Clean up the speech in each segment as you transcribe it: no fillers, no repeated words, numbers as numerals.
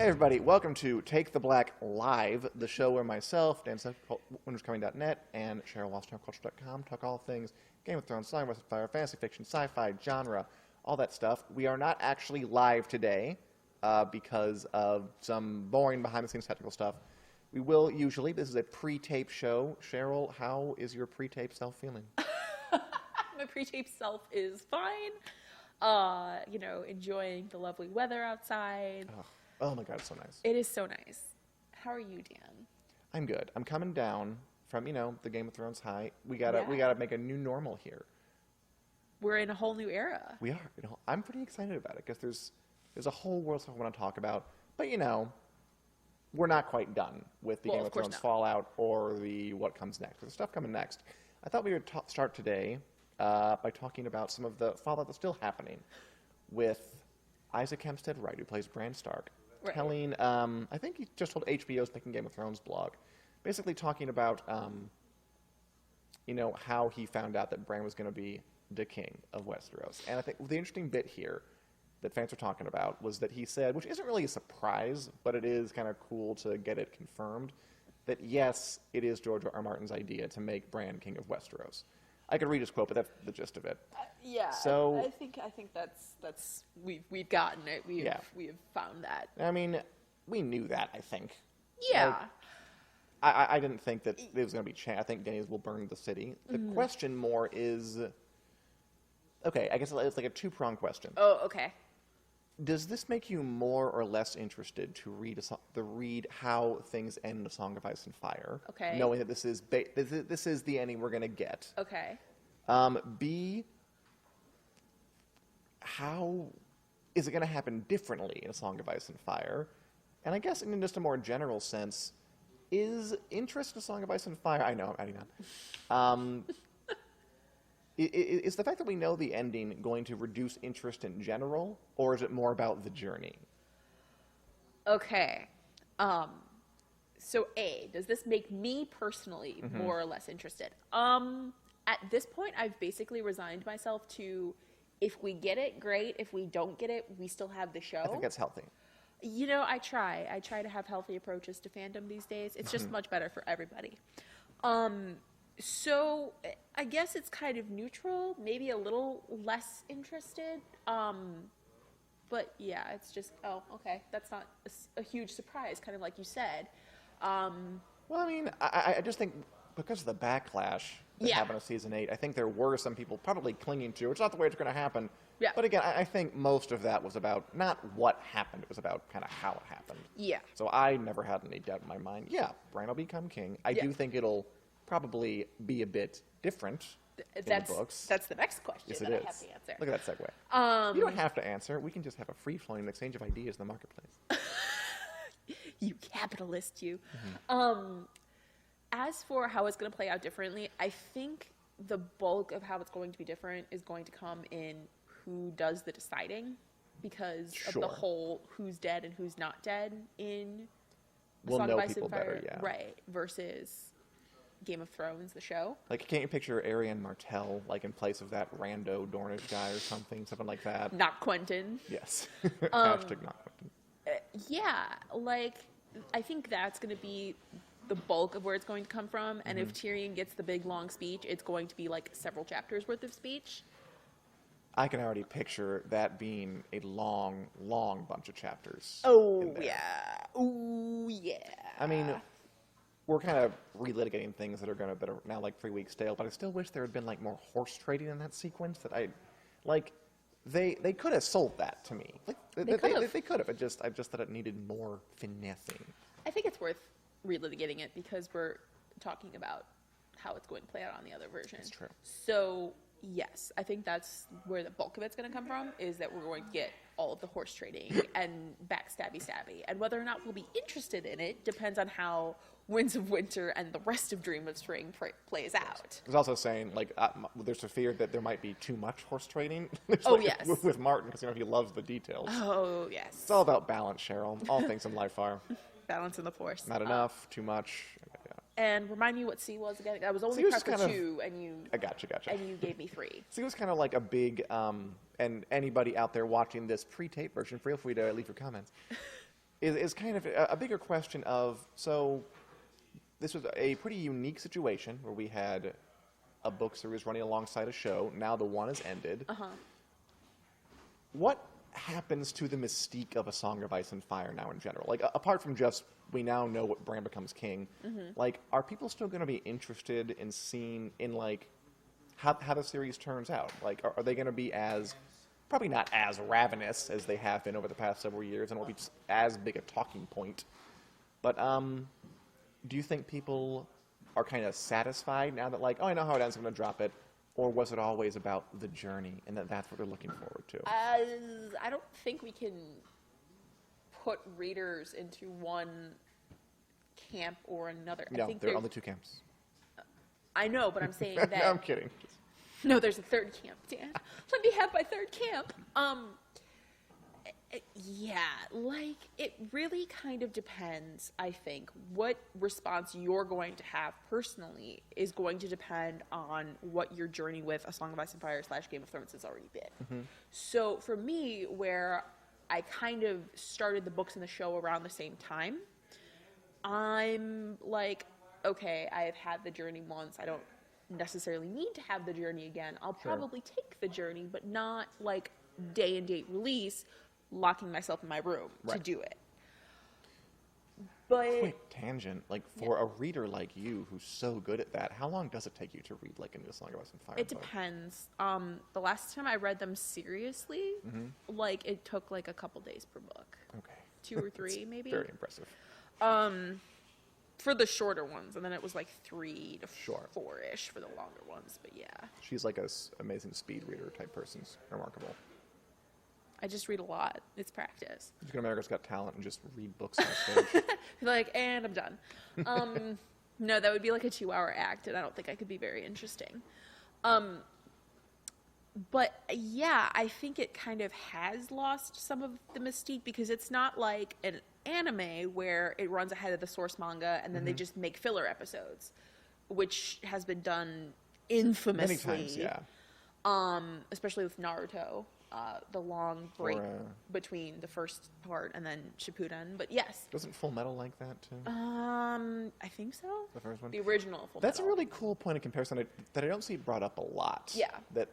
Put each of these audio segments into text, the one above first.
Hey everybody, welcome to Take the Black Live, the show where myself, Dan Cheryl, WintersComing.net, and Cheryl, WashingtonCulture.com talk all things Game of Thrones, Song of Fire, fantasy fiction, sci-fi, genre, all that stuff. We are not actually live today because of some boring behind-the-scenes technical stuff. We will usually. This is a pre-tape show. Cheryl, how is your pre-tape self feeling? My pre-tape self is fine. Enjoying the lovely weather outside. Oh my god, it's so nice. It is so nice. How are you, Dan? I'm good. I'm coming down from, the Game of Thrones high. We gotta make a new normal here. We're in a whole new era. We are. I'm pretty excited about it because there's a whole world of stuff I want to talk about. But we're not quite done with the Game of Thrones fallout or the what comes next. There's stuff coming next. I thought we would start today by talking about some of the fallout that's still happening with Isaac Hempstead Wright, who plays Bran Stark, telling, I think he just told HBO's Making Game of Thrones blog, basically talking about, how he found out that Bran was going to be the king of Westeros. And I think the interesting bit here that fans are talking about was that he said, which isn't really a surprise, but it is kind of cool to get it confirmed, that yes, it is George R. Martin's idea to make Bran king of Westeros. I could read his quote, but that's the gist of it. Yeah. So I think that's we've gotten it. We have found that. I mean, we knew that. I think. Yeah. I didn't think that it was going to be changed. I think Dany's will burn the city. The question more is, okay, I guess it's like a two-pronged question. Oh, okay. Does this make you more or less interested to read how things end in A Song of Ice and Fire? Okay. Knowing that this is the ending we're going to get. Okay. B, how is it going to happen differently in A Song of Ice and Fire? And I guess in just a more general sense, is interest in A Song of Ice and Fire... I know, I'm adding on. Is the fact that we know the ending going to reduce interest in general, or is it more about the journey? Okay. So A, does this make me personally more or less interested? At this point, I've basically resigned myself to, if we get it, great. If we don't get it, we still have the show. I think that's healthy. I try to have healthy approaches to fandom these days. It's just much better for everybody. So I guess it's kind of neutral, maybe a little less interested. But yeah, it's just, oh, okay, that's not a huge surprise, kind of like you said. Well, I mean, I just think because of the backlash that happened in Season 8, I think there were some people probably clinging to, it's not the way it's going to happen. Yeah. But again, I think most of that was about not what happened, it was about kind of how it happened. Yeah. So I never had any doubt in my mind. Yeah, Bran will become king. I do think it'll probably be a bit different in the books. That's the next question yes, that I is. have to answer. Look at that segue. You don't have to answer. We can just have a free-flowing exchange of ideas in the marketplace. You capitalist, you. As for how it's going to play out differently, I think the bulk of how it's going to be different is going to come in who does the deciding, because of the whole who's dead and who's not dead in We'll Song know of Ice people and Fire, better, yeah. right? Versus Game of Thrones, the show. Like, can't you picture Arianne Martell, like, in place of that rando Dornish guy or something like that? Not Quentin. Yes. Hashtag not Quentin. Yeah, like, I think that's going to be the bulk of where it's going to come from. And if Tyrion gets the big, long speech, it's going to be, like, several chapters worth of speech. I can already picture that being a long, long bunch of chapters. Oh, yeah. Oh, yeah. I mean, we're kind of relitigating things that are now like 3 weeks stale, but I still wish there had been like more horse trading in that sequence. They could have sold that to me. Like they could have. I just thought it needed more finessing. I think it's worth relitigating it because we're talking about how it's going to play out on the other version. That's true. So yes, I think that's where the bulk of it's going to come from, is that we're going to get all of the horse trading and backstabby stabby. And whether or not we'll be interested in it depends on how Winds of Winter and the rest of Dream of Spring plays out. There's also saying, like, there's a fear that there might be too much horse trading. Yes. With Martin, because he loves the details. Oh, yes. It's all about balance, Cheryl. All things in life are. Balance in the Force. Not enough, too much. And remind me what C was again. I was only prepped for 2, and you. I gotcha. And you gave me 3. C was kind of like a big, and anybody out there watching this pre-tape version, feel free to leave your comments. is kind of a bigger question of, so this was a pretty unique situation where we had a book series running alongside a show. Now the one has ended. What happens to the mystique of A Song of Ice and Fire now in general? Like, apart from just, we now know what Bran becomes king, like, are people still going to be interested in seeing, in, like, how the series turns out? Like, are they going to be as, probably not as ravenous as they have been over the past several years, and won't be as big a talking point, but, do you think people are kind of satisfied now that, like, oh, I know how it ends, I'm going to drop it? Or was it always about the journey, and that's what they're looking forward to? I don't think we can put readers into one camp or another. No, I think there are only two camps. I know, but I'm saying that... No, I'm kidding. No, there's a third camp, Dan. Let me have my third camp. Yeah, like, it really kind of depends, I think. What response you're going to have personally is going to depend on what your journey with A Song of Ice and Fire / Game of Thrones has already been. So for me, where I kind of started the books and the show around the same time, I'm like, okay, I have had the journey once. I don't necessarily need to have the journey again. I'll probably take the journey, but not like day and date release, locking myself in my room to do it. But quick tangent, like, for a reader like you who's so good at that, how long does it take you to read, like, a Song of Ice and Fire it book? depends. The last time I read them seriously, like, it took like a couple days per book. Okay. 2 or 3 maybe. Very impressive. For the shorter ones, and then it was like 3 to 4-ish for the longer ones, but yeah. She's like a amazing speed reader type person. It's remarkable. I just read a lot. It's practice. You can America's Got Talent and just read books on stage. Like, and I'm done. No, that would be like a 2-hour act, and I don't think I could be very interesting. But yeah, I think it kind of has lost some of the mystique, because it's not like an anime where it runs ahead of the source manga and then they just make filler episodes, which has been done infamously. Many times, yeah. Especially with Naruto. The long break between the first part and then Shippuden, but yes. Doesn't Full Metal like that too? I think so. The first one? The original Full Metal. That's a really cool point of comparison that I don't see brought up a lot. Yeah. That,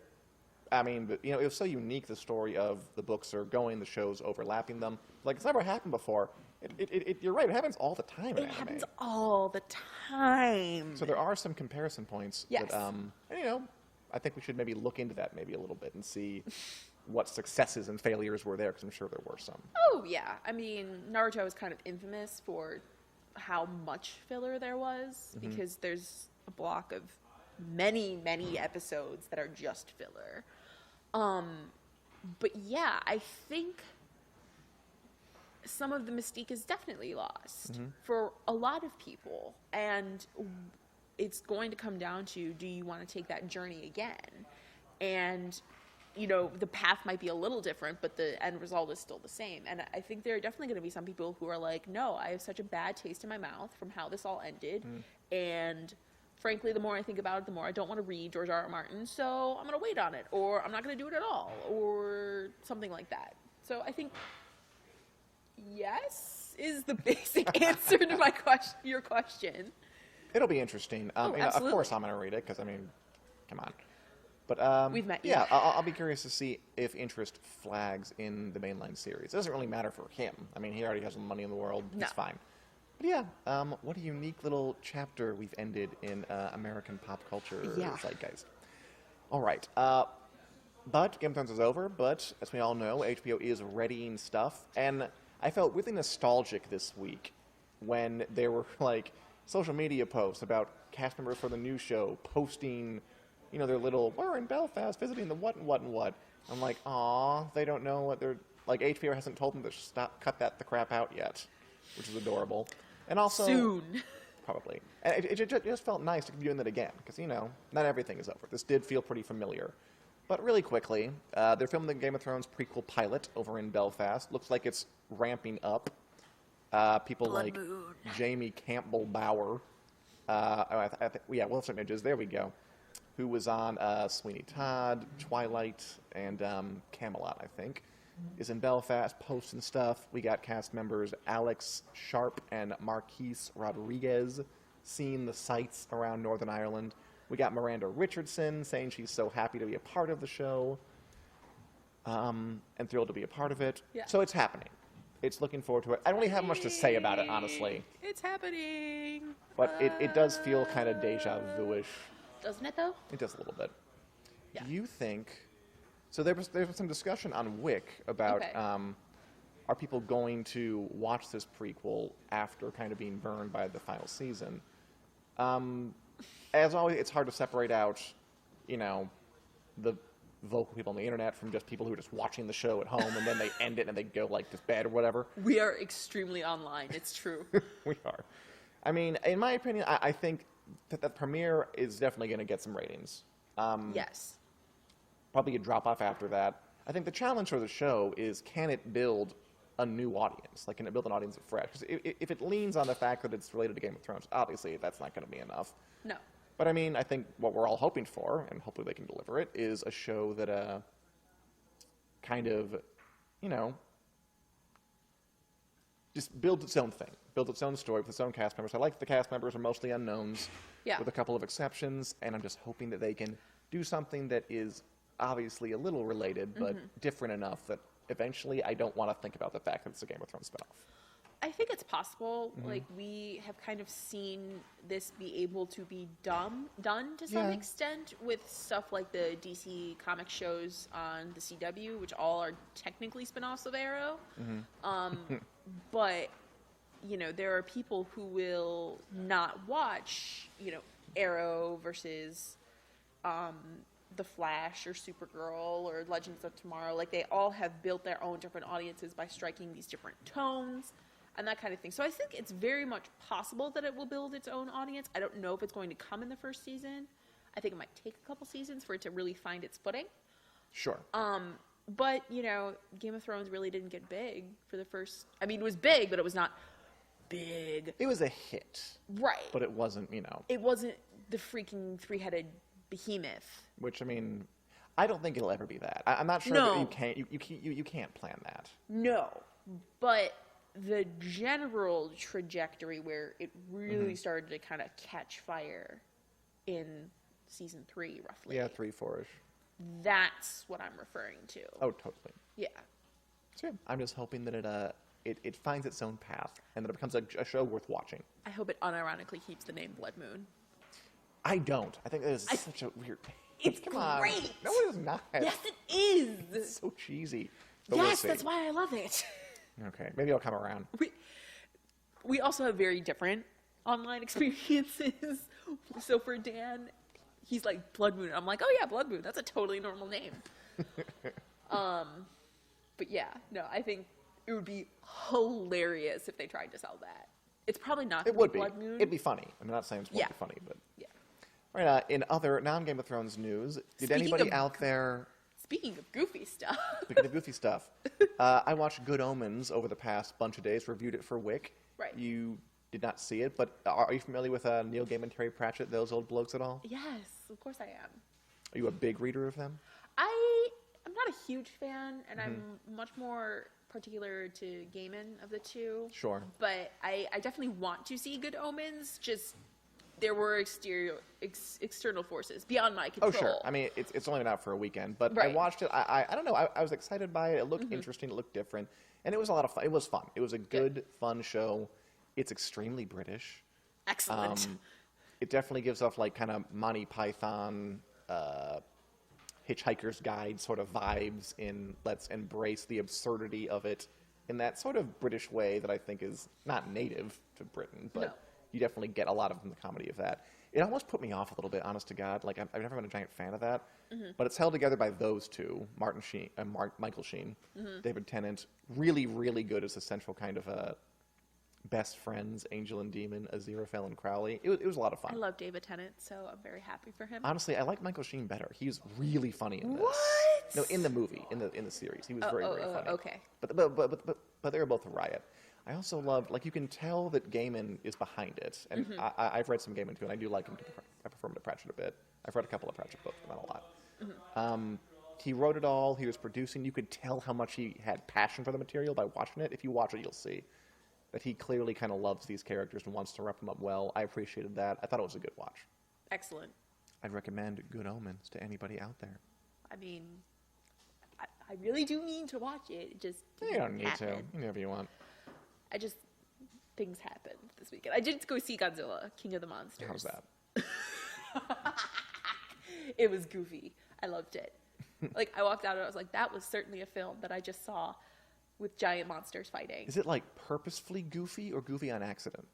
I mean, you know, it was so unique, the story of the books are going, the shows overlapping them. Like, it's never happened before. You're right, it happens all the time in anime. It happens all the time. So there are some comparison points. Yes. That, and, you know, I think we should maybe look into that maybe a little bit and see what successes and failures were there, because I'm sure there were some. Oh, yeah. I mean, Naruto is kind of infamous for how much filler there was, because there's a block of many, many episodes that are just filler. But yeah, I think some of the mystique is definitely lost for a lot of people, and it's going to come down to, do you want to take that journey again? And you know, the path might be a little different, but the end result is still the same. And I think there are definitely going to be some people who are like, no, I have such a bad taste in my mouth from how this all ended. And frankly, the more I think about it, the more I don't want to read George R.R. Martin, so I'm going to wait on it, or I'm not going to do it at all, or something like that. So I think yes is the basic answer to your question. It'll be interesting. Oh, you know, of course I'm going to read it, because, I mean, come on. But we've met. Yeah, I'll be curious to see if interest flags in the mainline series. It doesn't really matter for him. I mean, he already has all the money in the world. No. He's fine. But yeah, what a unique little chapter we've ended in American pop culture zeitgeist. All right. But Game of Thrones is over, but as we all know, HBO is readying stuff. And I felt really nostalgic this week when there were, like, social media posts about cast members for the new show posting, you know, their little, we're in Belfast visiting the what and what and what. I'm like, aw, they don't know what they're, like, HBO hasn't told them to cut the crap out yet, which is adorable. And also, soon. Probably. And it just felt nice to be doing that again, because, you know, not everything is over. This did feel pretty familiar. But really quickly, they're filming the Game of Thrones prequel pilot over in Belfast. Looks like it's ramping up. People Blood like Moon. Jamie Campbell Bower. We'll have some images. There we go. Who was on Sweeney Todd, Twilight, and Camelot, I think. is in Belfast posting stuff. We got cast members Alex Sharp and Marquise Rodriguez seeing the sights around Northern Ireland. We got Miranda Richardson saying she's so happy to be a part of the show and thrilled to be a part of it. Yeah. So it's happening. It's looking forward to it. I don't really have much to say about it, honestly. It's happening. But it does feel kind of deja vu-ish. Doesn't it, though? It does a little bit. Yeah. Do you think... So there was some discussion on Wic about are people going to watch this prequel after kind of being burned by the final season? As always, it's hard to separate out, the vocal people on the internet from just people who are just watching the show at home and then they end it and they go like to bed or whatever. We are extremely online. It's true. We are. I mean, in my opinion, I think that the premiere is definitely going to get some ratings. Yes. Probably a drop off after that. I think the challenge for the show is, can it build a new audience? Like, can it build an audience fresh? Because if it leans on the fact that it's related to Game of Thrones, obviously that's not going to be enough. No. But I mean, I think what we're all hoping for, and hopefully they can deliver it, is a show that kind of, just builds its own thing, builds its own story with its own cast members. I like the cast members are mostly unknowns, with a couple of exceptions, and I'm just hoping that they can do something that is obviously a little related, but different enough that eventually I don't want to think about the fact that it's a Game of Thrones spinoff. I think it's possible. Like, we have kind of seen this be able to be done to some extent with stuff like the DC comic shows on the CW, which all are technically spinoffs of Arrow. But, there are people who will not watch, Arrow versus The Flash or Supergirl or Legends of Tomorrow. Like, they all have built their own different audiences by striking these different tones and that kind of thing. So I think it's very much possible that it will build its own audience. I don't know if it's going to come in the first season. I think it might take a couple seasons for it to really find its footing. Sure. But, Game of Thrones really didn't get big for the first... I mean, it was big, but it was not big. It was a hit. Right. But it wasn't, It wasn't the freaking three-headed behemoth. Which, I mean, I don't think it'll ever be that. I'm not sure that you can't plan that. No. But the general trajectory where it really started to kind of catch fire in season 3, roughly. Yeah, 3, 4-ish. That's what I'm referring to. Oh, totally. Yeah. So yeah, I'm just hoping that it finds its own path and that it becomes a show worth watching. I hope it unironically keeps the name Blood Moon. I don't. I think that is such a weird... It's Come great. On. No, it is not. Yes, it is. It's so cheesy. But yes, that's why I love it. Okay, maybe I'll come around. We also have very different online experiences. So for Dan, he's like, Blood Moon. I'm like, oh yeah, Blood Moon. That's a totally normal name. But yeah, no, I think it would be hilarious if they tried to sell that. It's probably not going to be Blood Moon. It'd be funny. I'm not saying it won't be funny, but... Yeah. All right, in other non-Game of Thrones news, did anybody out there... Speaking of goofy stuff. Speaking of goofy stuff, I watched Good Omens over the past bunch of days, reviewed it for Wic. Right. You did not see it, but are you familiar with Neil Gaiman and Terry Pratchett, those old blokes at all? Yes, of course I am. Are you a big reader of them? I'm not a huge fan, and I'm much more particular to Gaiman of the two. Sure. But I definitely want to see Good Omens, just... There were external forces beyond my control. Oh, sure. I mean, it's only been out for a weekend, but right. I watched it. I don't know. I was excited by it. It looked interesting. It looked different. And it was a lot of fun. It was fun. It was a good, fun show. It's extremely British. Excellent. It definitely gives off like kind of Monty Python, Hitchhiker's Guide sort of vibes in let's embrace the absurdity of it in that sort of British way that I think is not native to Britain, but... No. You definitely get a lot of the comedy of that. It almost put me off a little bit, honest to God. Like, I've never been a giant fan of that. But it's held together by those two, Michael Sheen, David Tennant. Really, really good as the central kind of best friends, Angel and Demon, Aziraphale and Crowley. It was a lot of fun. I love David Tennant, so I'm very happy for him. Honestly, I like Michael Sheen better. He's really funny in this. What? No, in the movie, in the series. He was very funny. Okay. But they were both a riot. I also loved, like, you can tell that Gaiman is behind it. And I've read some Gaiman, too, and I do like him. I prefer him to Pratchett a bit. I've read a couple of Pratchett books, but not a lot. He wrote it all. He was producing. You could tell how much he had passion for the material by watching it. If you watch it, you'll see that he clearly kind of loves these characters and wants to rep them up well. I appreciated that. I thought it was a good watch. Excellent. I'd recommend Good Omens to anybody out there. I mean, I really do mean to watch it. It just you don't need to. Whenever you want. Things happened this weekend. I did go see Godzilla, King of the Monsters. How's that? It was goofy. I loved it. Like, I walked out and I was like, that was certainly a film that I just saw with giant monsters fighting. Is it like purposefully goofy or goofy on accident?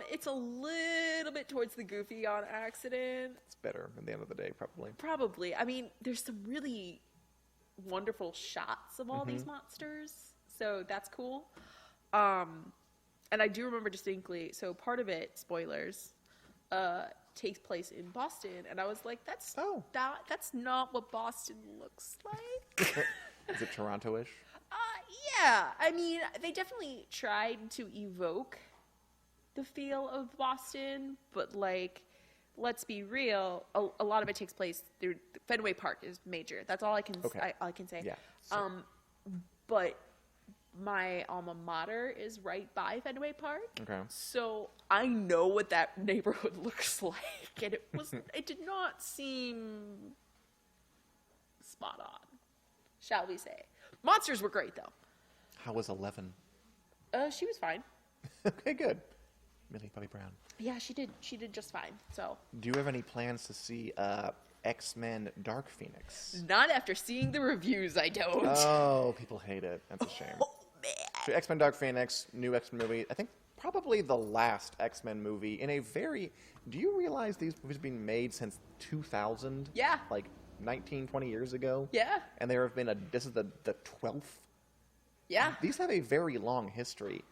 It's a little bit towards the goofy on accident. It's better at the end of the day, probably. Probably. I mean, there's some really wonderful shots of all these monsters, so that's cool. And I do remember distinctly, so part of it, spoilers, takes place in Boston, and I was like, that's not what Boston looks like. Is it Toronto-ish? Yeah. I mean, they definitely tried to evoke the feel of Boston, but, like, let's be real, a lot of it takes place through Fenway Park is major. That's all I can I can say. Yeah. So. But my alma mater is right by Fenway Park. Okay. So I know what that neighborhood looks like, and it did not seem spot on, shall we say. Monsters were great though. How was 11? She was fine. Okay, good. Millie Bobby Brown. Yeah, she did just fine. So. Do you have any plans to see X-Men Dark Phoenix? Not after seeing the reviews, I don't. Oh, people hate it. That's a shame. Oh, man. So X-Men Dark Phoenix, new X-Men movie. I think probably the last X-Men movie in a very... Do you realize these movies have been made since 2000? Yeah. Like 19, 20 years ago? Yeah. And there have been this is the 12th? Yeah. These have a very long history.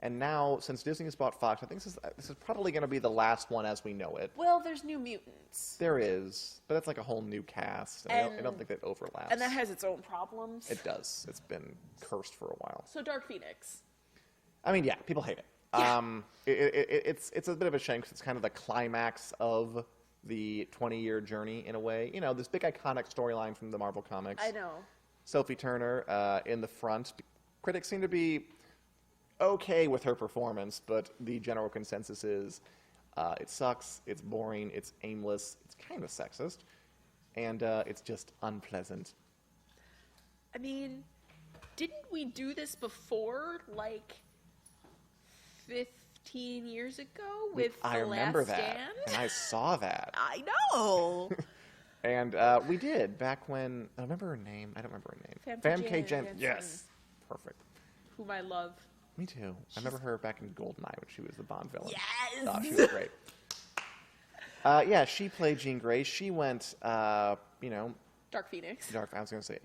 And now, since Disney has bought Fox, I think this is probably going to be the last one as we know it. Well, there's New Mutants. There is, but that's like a whole new cast. And I don't think that overlaps. And that has its own problems. It does. It's been cursed for a while. So Dark Phoenix. I mean, yeah, people hate it. Yeah. It's a bit of a shame because it's kind of the climax of the 20-year journey in a way. You know, this big iconic storyline from the Marvel Comics. I know. Sophie Turner in the front. Critics seem to be okay with her performance, but the general consensus is it sucks, it's boring, it's aimless, it's kind of sexist, and it's just unpleasant. I mean, didn't we do this before, like 15 years ago with I The remember Last that, Stand? and I saw that. I know. And we did back when I remember her name. I don't remember her name. Famke Janssen. Yes, perfect. Whom I love. Me too. I remember her back in GoldenEye when she was the Bond villain. Yes. Oh, she was great. Yeah, she played Jean Grey. She went, Dark Phoenix. I was going to say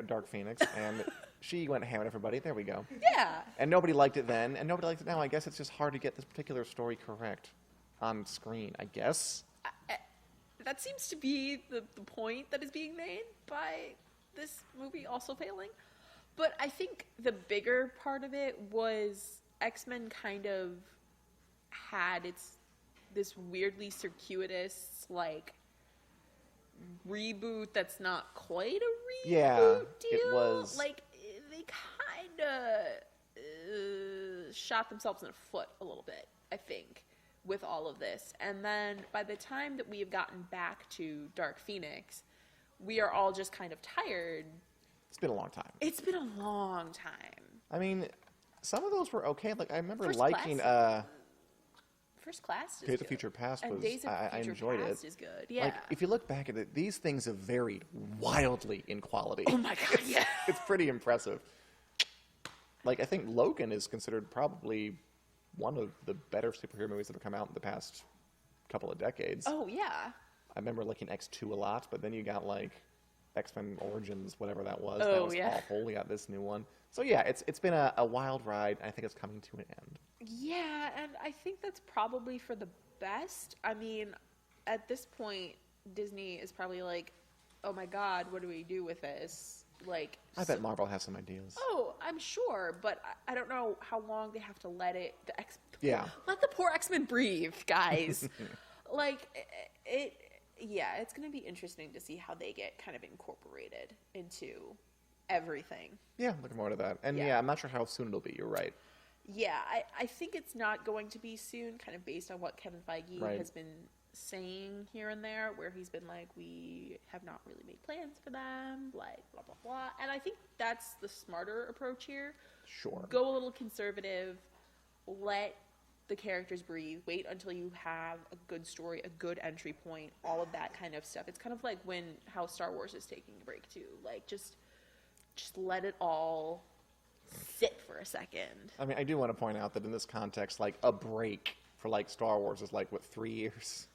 Dark Phoenix, and she went ham on everybody. There we go. Yeah. And nobody liked it then, and nobody liked it now. I guess it's just hard to get this particular story correct on screen, I guess. That seems to be the point that is being made by this movie also failing. But I think the bigger part of it was X-Men kind of had this weirdly circuitous, like, reboot that's not quite a reboot deal. It was. Like, they kind of shot themselves in the foot a little bit, I think, with all of this. And then by the time that we have gotten back to Dark Phoenix, we are all just kind of tired. It's been a long time. It's been a long time. I mean, some of those were okay. Like, I remember First liking... First Class is Days good. of Future Past was... And Days of I Future enjoyed Past it. is good, yeah. Like, if you look back at it, these things have varied wildly in quality. Oh my god, yeah. It's pretty impressive. Like, I think Logan is considered probably one of the better superhero movies that have come out in the past couple of decades. Oh, yeah. I remember liking X2 a lot, but then you got, like, X-Men Origins, whatever that was. Oh, that was yeah. awful. We got this new one. So, yeah, it's been a wild ride, and I think it's coming to an end. Yeah, and I think that's probably for the best. I mean, at this point, Disney is probably like, oh my god, what do we do with this? Like, I bet Marvel has some ideas. Oh, I'm sure, but I don't know how long they have to let it. Let the poor X-Men breathe, guys. Like, Yeah, it's going to be interesting to see how they get kind of incorporated into everything. Yeah, looking forward to that. And yeah, I'm not sure how soon it'll be. You're right. Yeah, I think it's not going to be soon, kind of based on what Kevin Feige has been saying here and there, where he's been like, we have not really made plans for them, like, blah, blah, blah. And I think that's the smarter approach here. Sure. Go a little conservative, let the characters breathe, wait until you have a good story, a good entry point, all of that kind of stuff. It's kind of like how Star Wars is taking a break too. Like, just let it all sit for a second. I mean, I do want to point out that in this context, like, a break for, like, Star Wars is, like, what, 3 years?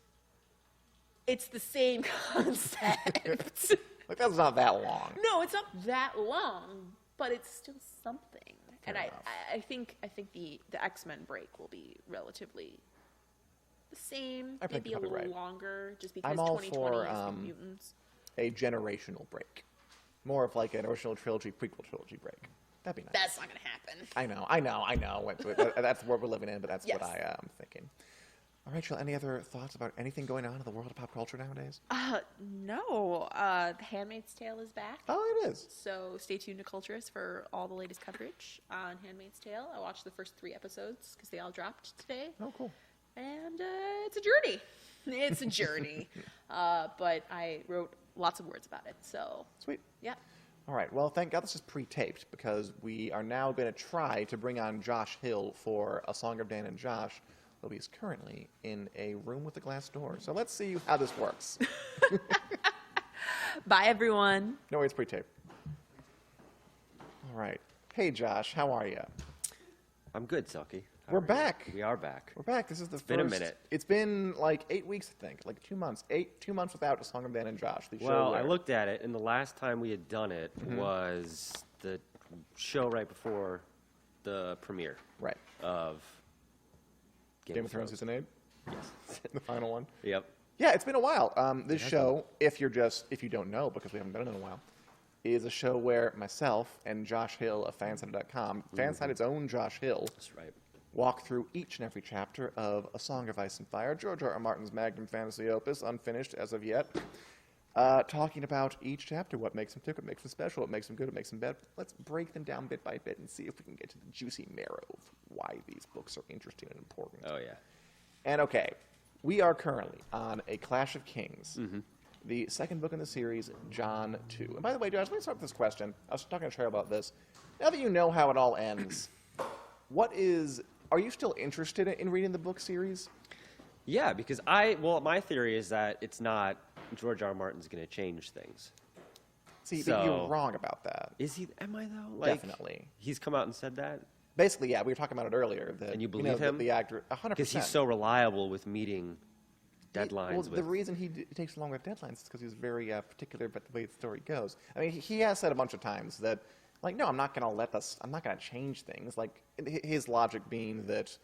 It's the same concept. Like, that's not that long. No, it's not that long, but it's still something. Fair and enough. I think the X-Men break will be relatively the same, I think maybe a you're little probably right. longer, just because I'm all 2020 for, is New Mutants. a generational break. More of like an original trilogy, prequel trilogy break. That'd be nice. That's not going to happen. I know. That's the world we're living in, but that's what I am thinking. All right, Rachel, any other thoughts about anything going on in the world of pop culture nowadays? No. The Handmaid's Tale is back. Oh, it is. So stay tuned to Culturist for all the latest coverage on Handmaid's Tale. I watched the first 3 episodes because they all dropped today. Oh, cool. And it's a journey. It's a journey. But I wrote lots of words about it. So Sweet. yeah. All right. Well, thank God this is pre-taped because we are now going to try to bring on Josh Hill for A Song of Dan and Josh, though he's currently in a room with a glass door. So let's see how this works. Bye, everyone. No, it's pre-taped. All right. Hey, Josh, how are you? I'm good, Selkie. We're back. We are back. We're back. This is the first. Been a minute. It's been like 8 weeks, I think, like 2 months. 2 months without A Song of Dan and Josh. The show Well, where... I looked at it, and the last time we had done it was the show right before the premiere Right. of Game of Thrones season 8. Yes. The final one. Yep. Yeah, it's been a while. This show, if you don't know, because we haven't done it in a while, is a show where myself and Josh Hill of Fansided.com, Fansided's own Josh Hill, That's right. walk through each and every chapter of A Song of Ice and Fire, George R. R. Martin's magnum fantasy opus, unfinished as of yet, talking about each chapter, what makes them tick, what makes them special, what makes them good, what makes them bad. Let's break them down bit by bit and see if we can get to the juicy marrow of why these books are interesting and important. Oh, yeah. And okay, we are currently on A Clash of Kings, the second book in the series, John 2. And by the way, Josh, let me start with this question. I was talking to Cheryl about this. Now that you know how it all ends, are you still interested in reading the book series? Yeah, because my theory is that it's not George R. R. Martin's going to change things. See, but you're wrong about that. Is he? Am I, though? Definitely. He's come out and said that? Basically, yeah, we were talking about it earlier. That, And you believe him? The actor, 100%. Because he's so reliable with meeting deadlines. Well, the reason he takes long with deadlines is because he's very particular about the way the story goes. I mean, he has said a bunch of times that, like, no, I'm not going to change things. Like, his logic being that,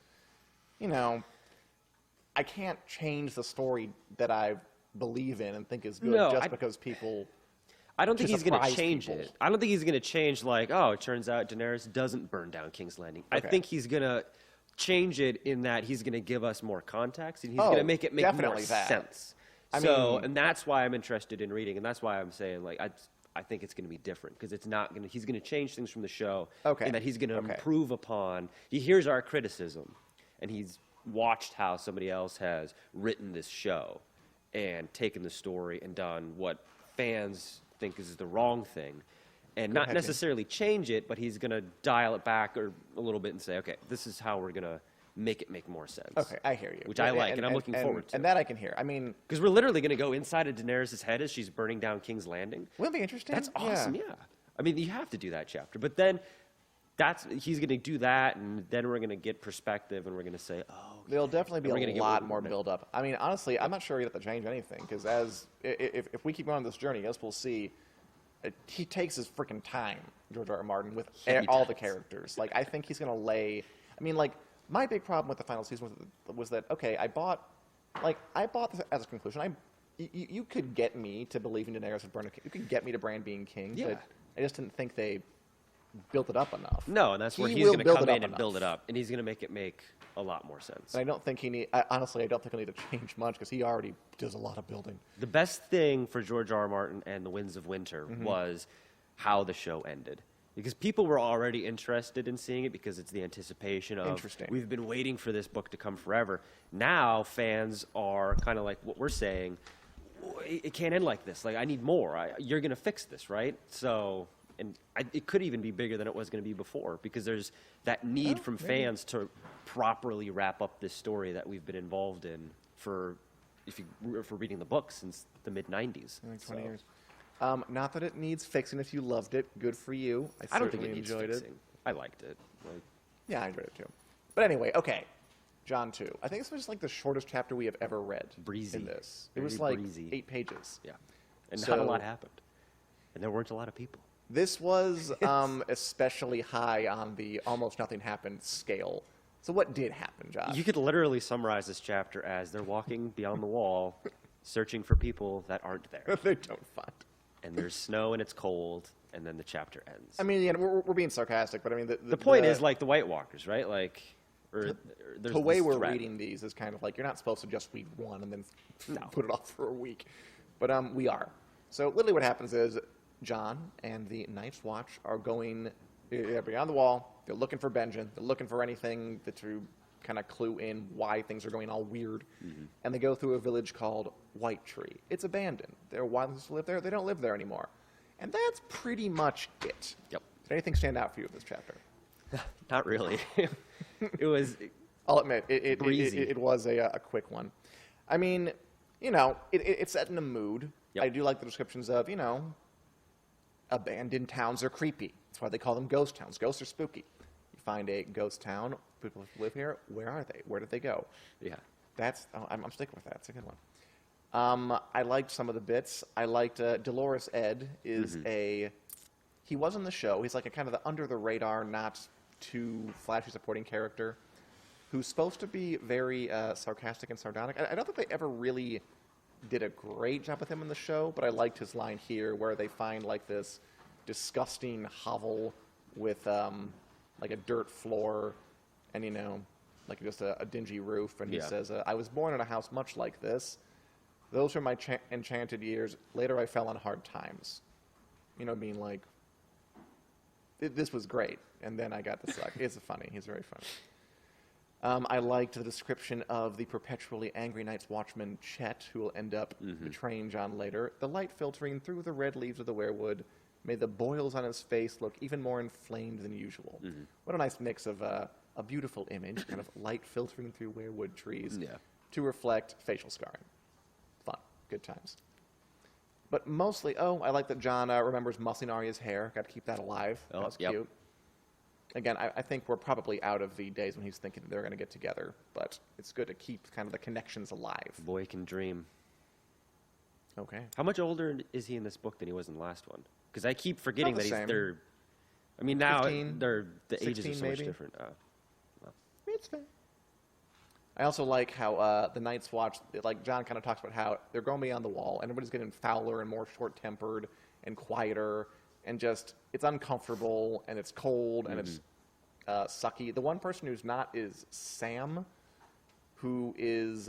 I can't change the story that I believe in and think is good because people... I don't think he's going to change it. I don't think he's going to change, like, oh, it turns out Daenerys doesn't burn down King's Landing. Okay. I think he's going to change it in that he's going to give us more context, and he's going to make it make more sense. And that's why I'm interested in reading, and that's why I'm saying, like, I think it's going to be different, because it's not going to, he's going to change things from the show, and that he's going to improve upon, he hears our criticism, and he's watched how somebody else has written this show, and taken the story and done what fans think is the wrong thing, and not necessarily change it, but he's going to dial it back a little bit and say, okay, this is how we're going to make it make more sense. Okay, I hear you. Which I like, and I'm looking forward to. And that I can hear. I mean... Because we're literally going to go inside of Daenerys' head as she's burning down King's Landing. Wouldn't it be interesting? That's awesome, yeah. I mean, you have to do that chapter. But then he's going to do that, and then we're going to get perspective, and we're going to say, oh... There'll definitely be a lot more build-up. I mean, honestly, I'm not sure you have to change anything, because if we keep going on this journey, as we'll see, he takes his freaking time, George R. R. Martin, with all the characters. Like, I think he's going to lay... I mean, like, my big problem with the final season was that, okay, I bought this as a conclusion. You could get me to believing Daenerys would burn you could get me to Bran being king, but I just didn't think they built it up enough. No, and that's where he's going to come in and build it up, and he's going to make it make a lot more sense. And I don't think honestly, I don't think he'll need to change much because he already does a lot of building. The best thing for George R. R. Martin and The Winds of Winter was how the show ended. Because people were already interested in seeing it because it's the anticipation of, we've been waiting for this book to come forever. Now fans are kind of like what we're saying, it can't end like this. Like, I need more. You're going to fix this, right? So, it could even be bigger than it was going to be before because there's that need from fans to properly wrap up this story that we've been involved in for reading the book since the mid-'90s. Like 20 years. Not that it needs fixing. If you loved it, good for you. I don't think it needs fixing. I liked it. Yeah, I enjoyed it too. But anyway, okay. John 2. I think this was just like the shortest chapter we have ever read. Breezy. In this. It was like 8 pages. Yeah. And not a lot happened. And there weren't a lot of people. This was especially high on the almost nothing happened scale. So what did happen, Josh? You could literally summarize this chapter as they're walking beyond the wall, searching for people that aren't there. They don't find. And there's snow and it's cold, and then the chapter ends. I mean, yeah, we're being sarcastic, but I mean... The point is, like, the White Walkers, right? Like, the way we're reading these is kind of like, you're not supposed to just read one and then put it off for a week. But we are. So literally what happens is John and the Night's Watch are going beyond the wall. They're looking for Benjen. They're looking for anything to kind of clue in why things are going all weird. And they go through a village called White Tree. It's abandoned. There are wildlings who live there. They don't live there anymore. And that's pretty much it. Yep. Did anything stand out for you in this chapter? Not really. It was... I'll admit, it was a quick one. I mean, it's set in a mood. Yep. I do like the descriptions of, abandoned towns are creepy. That's why they call them ghost towns. Ghosts are spooky. You find a ghost town, people who live here, where are they? Where did they go? Yeah. I'm sticking with that. It's a good one. I liked some of the bits. I liked Dolores Ed is he was in the show. He's like a kind of the under the radar, not too flashy supporting character who's supposed to be very sarcastic and sardonic. I don't think they ever really did a great job with him in the show, but I liked his line here where they find like this disgusting hovel with like a dirt floor and, like just a dingy roof. And he says, I was born in a house much like this. Those were my enchanted years. Later I fell on hard times. Being like, this was great. And then I got the suck. It's funny. He's very funny. I liked the description of the perpetually angry Night's Watchman, Chet, who will end up betraying John later. The light filtering through the red leaves of the weirwood made the boils on his face look even more inflamed than usual. What a nice mix of a beautiful image, kind of light filtering through weirwood trees to reflect facial scarring. Fun. Good times. But mostly, I like that John remembers mussing Arya's hair. Got to keep that alive. That was cute. Again, I think we're probably out of the days when he's thinking they're going to get together, but it's good to keep kind of the connections alive. Boy can dream. Okay. How much older is he in this book than he was in the last one? Because I keep forgetting that they're... I mean, now 15, the ages are so much maybe? different. It's fair. I also like how the Night's Watch, like John kind of talks about how they're going beyond the wall, and everybody's getting fouler and more short-tempered and quieter, and just, it's uncomfortable, and it's cold, and it's sucky. The one person who's not is Sam, who is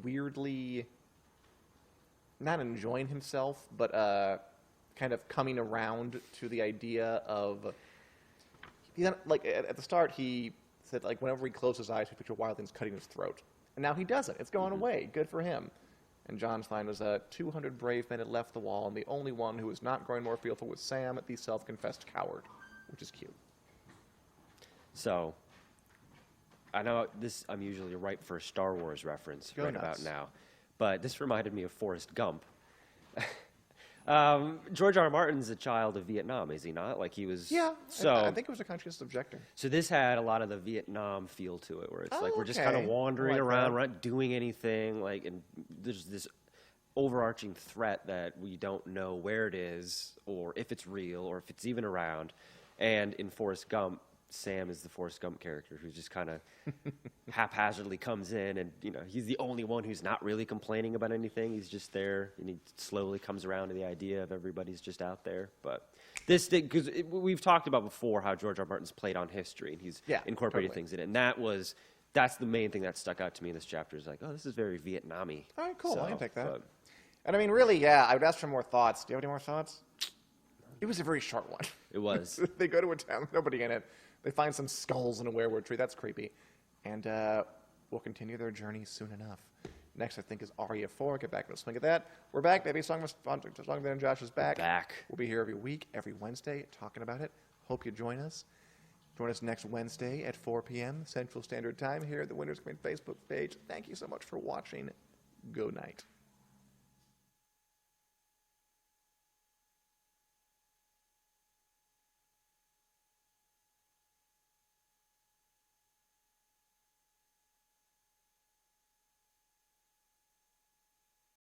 weirdly not enjoying himself, but kind of coming around to the idea of, like, at the start, he said, like, whenever he closed his eyes, he pictured wildlings cutting his throat. And now he doesn't. It's going away. Good for him. And John's line was, 200 brave men had left the wall, and the only one who was not growing more fearful was Sam, the self-confessed coward, which is cute. So, I know I'm usually ripe for a Star Wars reference about now, but this reminded me of Forrest Gump. George R. R. Martin's a child of Vietnam, is he not? Like he was. Yeah. So I think it was a conscious objector. So this had a lot of the Vietnam feel to it, where it's like we're just kind of wandering around, we're not doing anything, like, and there's this overarching threat that we don't know where it is, or if it's real, or if it's even around. And in Forrest Gump, Sam is the Forrest Gump character who just kind of haphazardly comes in, and he's the only one who's not really complaining about anything. He's just there, and he slowly comes around to the idea of everybody's just out there. But because we've talked about before how George R. R. Martin's played on history, and he's incorporated things in it, and that was that's the main thing that stuck out to me in this chapter is like, oh, this is very Vietnam-y. All right, cool. So, I can take that. but, and I mean, really, yeah, I would ask for more thoughts. Do you have any more thoughts? It was a very short one. It was. They go to a town with nobody in it. They find some skulls in a werewood tree. That's creepy. And we'll continue their journey soon enough. Next, I think, is Aria 4. Get back in the swing of that. We're back, baby. Song Then Josh is back. We'll be here every week, every Wednesday, talking about it. Hope you join us. Join us next Wednesday at 4 p.m. Central Standard Time here at the Winners Green Facebook page. Thank you so much for watching. Good night.